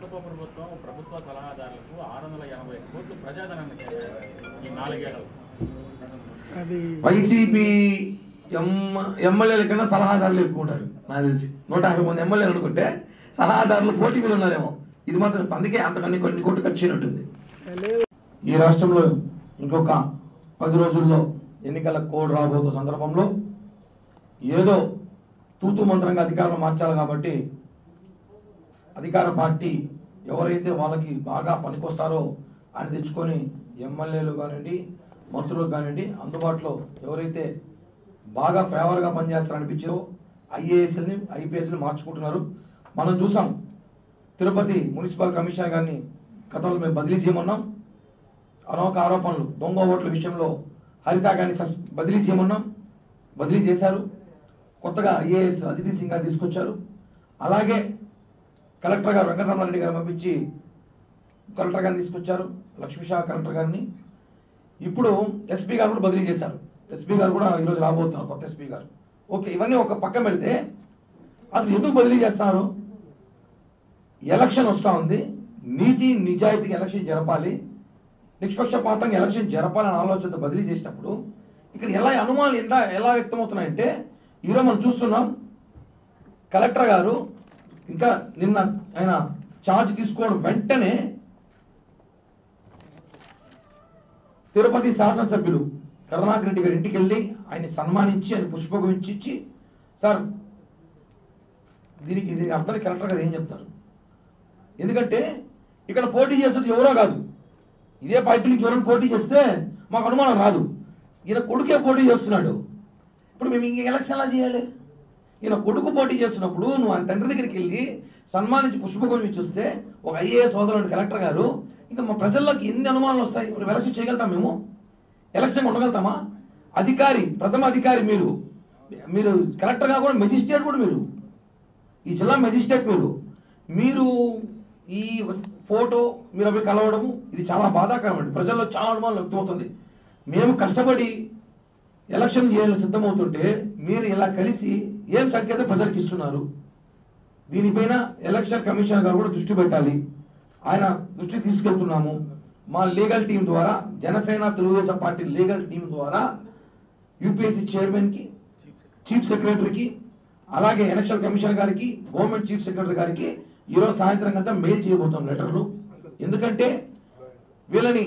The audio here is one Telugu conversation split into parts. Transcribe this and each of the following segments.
కుటుంబ ప్రభుత్వ సలహాదారులకు 680 కోట్లు ప్రజాధనాన్ని ఈ 4 ఏళ్లలో వైసీపీ ఎమ్మెల్యేల కన్నా సలహాదారులు ఎక్కువ ఉంటారు నాకు తెలిసి. 150 మంది ఎమ్మెల్యేలు అనుకుంటే సలహాదారులు పోటీ మీద ఉన్నారేమో. ఇది మాత్రం అందుకే అంతకన్నా కొన్ని కోట్లు ఖర్చు అయినట్టుంది. ఈ రాష్ట్రంలో ఇంకొక 10 రోజుల్లో ఎన్నికల కోడ్ రాబోతున్న సందర్భంలో ఏదో తూతు మంత్రంగా అధికారులు మార్చాలి కాబట్టి అధికార పార్టీ ఎవరైతే వాళ్ళకి బాగా పనికొస్తారో ఆయన తెచ్చుకొని ఎమ్మెల్యేలు కానివ్వండి, మంత్రులు కానివ్వండి, అందుబాటులో ఎవరైతే బాగా ఫేవర్గా పనిచేస్తారనిపించారో ఐఏఎస్ని ఐపీఎస్ని మార్చుకుంటున్నారు. మనం చూసాం తిరుపతి మున్సిపల్ కమిషనర్ గారిని గతంలో మేము బదిలీ చేయమన్నాం. అనేక ఆరోపణలు దొంగ ఓట్ల విషయంలో హరిత గారిని బదిలీ చేయమన్నాం, బదిలీ చేశారు. కొత్తగా ఐఏఎస్ అజిత్ సింగ్ గారు తీసుకొచ్చారు. అలాగే కలెక్టర్ గారు వెంకటరమణారెడ్డి గారు పంపించి కలెక్టర్ గారిని తీసుకొచ్చారు, లక్ష్మీషా కలెక్టర్ గారిని. ఇప్పుడు ఎస్పీ గారు కూడా బదిలీ చేశారు. ఎస్పీ గారు కూడా ఈరోజు రాబోతున్నారు, కొత్త ఎస్పీ గారు. ఓకే, ఇవన్నీ ఒక పక్కన పెడితే అసలు ఎందుకు బదిలీ చేస్తున్నారు? ఎలక్షన్ వస్తూ ఉంది, నీతి నిజాయితీగా ఎలక్షన్ జరపాలి, నిష్పక్షపాతంగా ఎలక్షన్ జరపాలని ఆలోచనతో బదిలీ చేసినప్పుడు ఇక్కడ అనుమానాలు ఎలా వ్యక్తమవుతున్నాయంటే, ఈరోజు మనం చూస్తున్నాం కలెక్టర్ గారు ఇంకా నిన్న ఆయన ఛార్జ్ తీసుకోవడం వెంటనే తిరుపతి శాసనసభ్యులు కరుణాకర్ రెడ్డి గారి ఇంటికి వెళ్ళి ఆయన సన్మానించి ఆయన పుష్పగుచ్చి ఇచ్చి, సార్ దీనికి అర్థం కలెక్టర్ గారు ఏం చెప్తారు? ఎందుకంటే ఇక్కడ పోటీ చేసేది ఎవరో కాదు, ఇదే పార్టీకి ఎవరైనా పోటీ చేస్తే మాకు అనుమానం రాదు. ఈయన కొడుకే పోటీ చేస్తున్నాడు. ఇప్పుడు మేము ఇంక ఎలక్షన్ ఎలా చేయాలి? ఈయన కొడుకు పోటీ చేస్తున్నప్పుడు నువ్వు ఆయన తండ్రి దగ్గరికి వెళ్ళి సన్మానించి పుష్పగుచ్చి చూస్తే ఒక ఐఏఎస్ సోదరుడు కలెక్టర్ గారు, ఇంకా మా ప్రజల్లోకి ఎన్ని అనుమానాలు వస్తాయి? ఇప్పుడు ఎలక్షన్ చేయగలుగుతాం? మేము ఎలక్షన్ ఉండగలుగుతామా? అధికారి, ప్రథమ అధికారి మీరు కలెక్టర్గా కూడా మెజిస్ట్రేట్ కూడా మీరు, ఈ జిల్లా మెజిస్ట్రేట్ మీరు ఈ ఫోటో మీరు అవి కలవడము ఇది చాలా బాధాకరం అండి. ప్రజల్లో చాలా అనుమానం వ్యక్తమవుతుంది. మేము కష్టపడి ఎలక్షన్ చేయాలని సిద్ధమవుతుంటే మీరు ఇలా కలిసి ఏం సంకేతం ప్రజలకు ఇస్తున్నారు? దీనిపైన ఎలక్షన్ కమిషనర్ గారు కూడా దృష్టి పెట్టాలి. ఆయన దృష్టి తీసుకెళ్తున్నాము. మా లీగల్ టీం ద్వారా, Janasena Telugu Desam party legal team ద్వారా యూపీఎస్సీ చైర్మన్కి, చీఫ్ సెక్రటరీకి, అలాగే ఎలక్షన్ కమిషనర్ గారికి, గవర్నమెంట్ చీఫ్ సెక్రటరీ గారికి ఈరోజు సాయంత్రం అంతా మెయిల్ చేయబోతాం లెటర్లు. ఎందుకంటే వీళ్ళని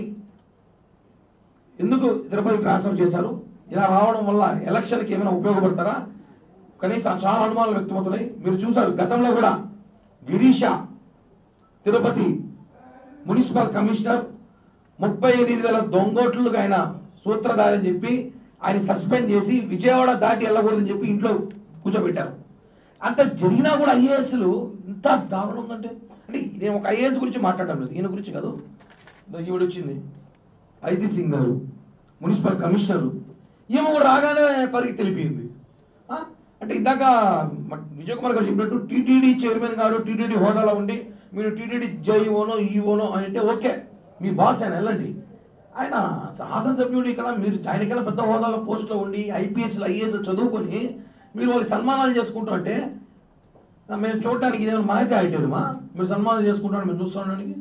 ఎందుకు తిరుపతి ట్రాన్స్ఫర్ చేశారు, ఇలా రావడం వల్ల ఎలక్షన్కి ఏమైనా ఉపయోగపడతారా? కనీసం చాలా అనుమానాలు వ్యక్తమవుతున్నాయి. మీరు చూసారు గతంలో కూడా గిరీష తిరుపతి మున్సిపల్ కమిషనర్ 38,000 దొంగోట్లకు ఆయన సూత్రధారి అని చెప్పి ఆయన సస్పెండ్ చేసి విజయవాడ దాటి వెళ్ళకూడదని చెప్పి ఇంట్లో కూర్చోబెట్టారు. అంత జరిగినా కూడా ఐఏఎస్లు ఇంత దారుణం ఉందంటే, అంటే నేను ఒక ఐఏఎస్ గురించి మాట్లాడడం లేదు, ఈయన గురించి కాదు. ఈవిడ వచ్చింది అజిత్ సింగ్ గారు మున్సిపల్ కమిషనరు, ఏమో కూడా రాగానే పరికి తెలిపింది. అంటే ఇందాక విజయ్ కుమార్ గారు చెప్పినట్టు టీటీడీ చైర్మన్ గారు టీటీడీ హోదాలో ఉండి మీరు టీటీడీ జేఈఓనో ఈఓనో అని అంటే ఓకే, మీ బాస్ ఆయన వెళ్ళండి. ఆయన శాసనసభ్యుడు ఇక్కడ, మీరు ఆయనకైనా పెద్ద హోదాలో పోస్టులో ఉండి ఐపీఎస్లు ఐఏఎస్ చదువుకొని మీరు వాళ్ళు సన్మానాలు చేసుకుంటారంటే మేము చూడటానికి ఇదేమైనా మాహితి అయితేమా? మీరు సన్మానం చేసుకుంటారని మేము చూస్తున్నాడానికి